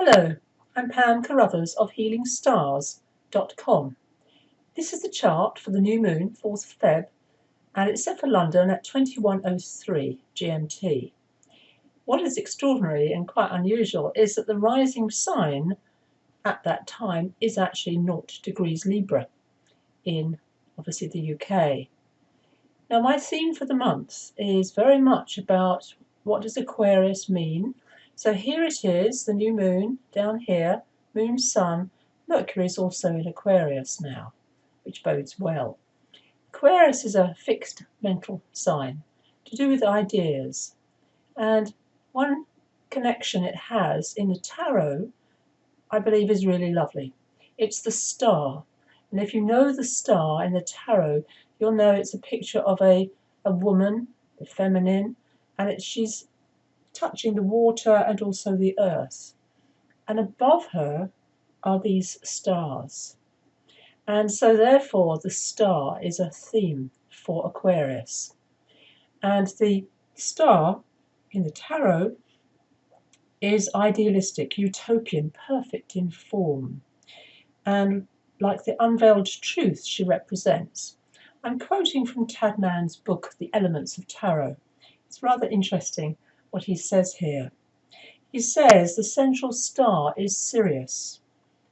Hello, I'm Pam Carruthers of HealingStars.com. This is the chart for the new moon, 4th of Feb, and it's set for London at 21:03 GMT. What is extraordinary and quite unusual is that the rising sign at that time is actually 0 degrees Libra in, obviously, the UK. Now, my theme for the month is very much about what does Aquarius mean. So here it is, the new moon down here, moon, sun. Mercury is also in Aquarius now, which bodes well. Aquarius is a fixed mental sign to do with ideas. And one connection it has in the tarot, I believe, is really lovely. It's the star. And if you know the star in the tarot, you'll know it's a picture of a woman, the feminine, and she's touching the water and also the earth. And above her are these stars. And so therefore the star is a theme for Aquarius. And the star in the tarot is idealistic, utopian, perfect in form. And like the unveiled truth she represents. I'm quoting from Tadman's book, The Elements of Tarot. It's rather interesting what he says here. He says the central star is Sirius,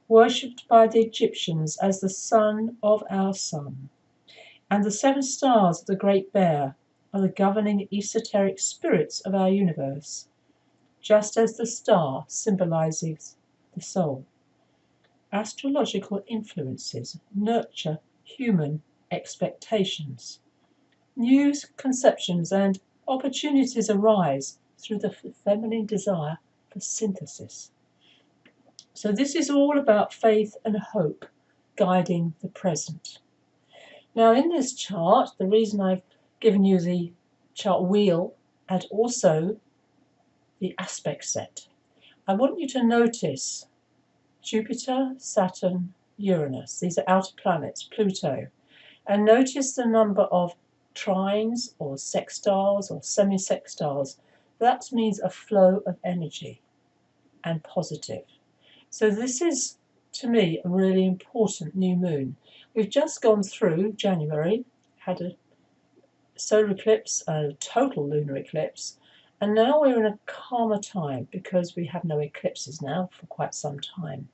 worshipped by the Egyptians as the son of our sun. And the 7 stars of the Great Bear are the governing esoteric spirits of our universe, just as the star symbolizes the soul. Astrological influences nurture human expectations. New conceptions and opportunities arise through the feminine desire for synthesis. So this is all about faith and hope guiding the present. Now in this chart, the reason I've given you the chart wheel and also the aspect set, I want you to notice Jupiter, Saturn, Uranus. These are outer planets, Pluto. And notice the number of trines or sextiles or semi-sextiles. That means a flow of energy and positive. So this is, to me, a really important new moon. We've just gone through January, had a solar eclipse, a total lunar eclipse, and now we're in a calmer time because we have no eclipses now for quite some time.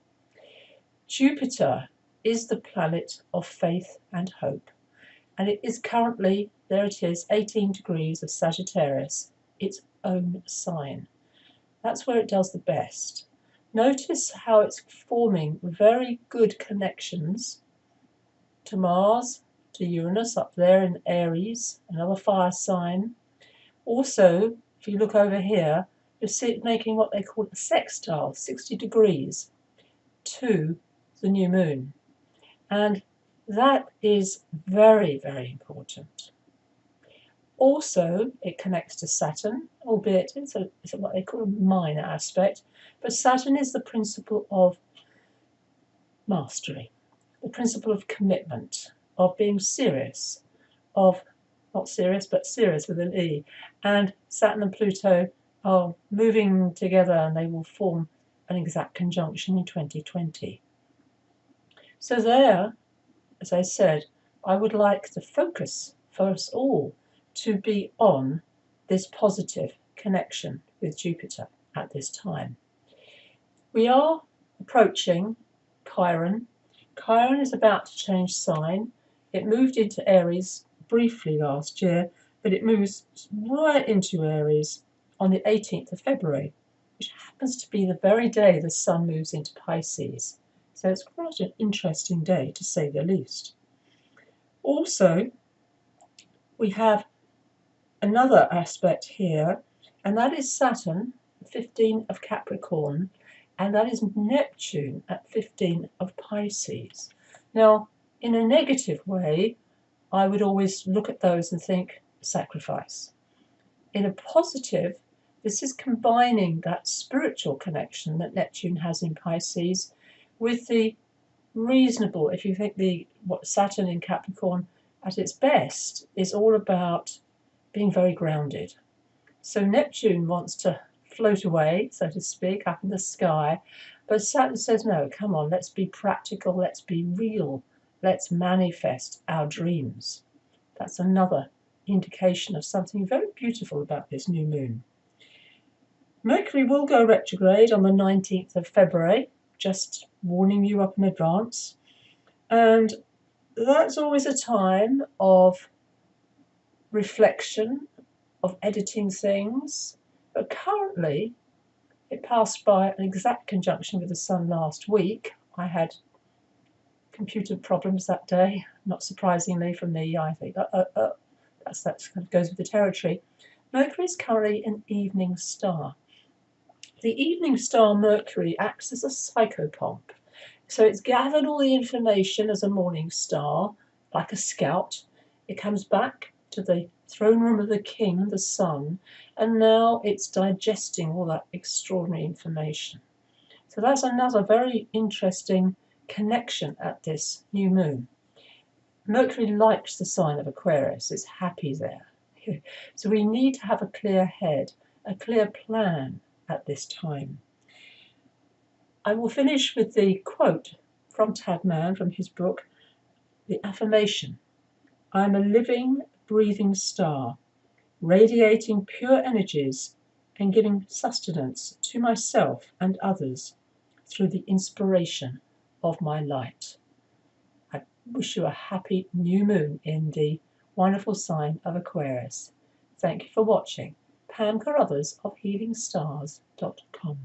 Jupiter is the planet of faith and hope, and it is currently, there it is, 18 degrees of Sagittarius, its own sign. That's where it does the best. Notice how it's forming very good connections to Mars, to Uranus up there in Aries, another fire sign. Also, if you look over here, you'll see it making what they call a sextile, 60 degrees, to the new moon. And that is very, very important. Also, it connects to Saturn, albeit it's what they call a minor aspect, but Saturn is the principle of mastery, the principle of commitment, of being serious, of not serious, but serious with an E. And Saturn and Pluto are moving together and they will form an exact conjunction in 2020. So there, as I said, I would like the focus for us all to be on this positive connection with Jupiter at this time. We are approaching Chiron. Chiron is about to change sign. It moved into Aries briefly last year, but it moves right into Aries on the 18th of February, which happens to be the very day the Sun moves into Pisces. So it's quite an interesting day, to say the least. Also, we have another aspect here, and that is Saturn, 15 of Capricorn, and that is Neptune at 15 of Pisces. Now, in a negative way, I would always look at those and think sacrifice. In a positive, this is combining that spiritual connection that Neptune has in Pisces with the reasonable, if you think what Saturn in Capricorn at its best is all about being very grounded. So Neptune wants to float away, so to speak, up in the sky. But Saturn says, no, come on, let's be practical, let's be real, let's manifest our dreams. That's another indication of something very beautiful about this new moon. Mercury will go retrograde on the 19th of February, just warning you up in advance. And that's always a time of reflection, of editing things. But currently, it passed by an exact conjunction with the Sun last week. I had computer problems that day, not surprisingly from me. I think that kind of goes with the territory. Mercury is currently an evening star. The evening star Mercury acts as a psychopomp. So it's gathered all the information as a morning star, like a scout. It comes back to the throne room of the king, the sun, and now it's digesting all that extraordinary information. So that's another very interesting connection at this new moon. Mercury likes the sign of Aquarius, it's happy there. So we need to have a clear head, a clear plan at this time. I will finish with the quote from Tadman from his book, The Affirmation. I'm a living, breathing star, radiating pure energies and giving sustenance to myself and others through the inspiration of my light. I wish you a happy new moon in the wonderful sign of Aquarius. Thank you for watching. Pam Carruthers of HealingStars.com.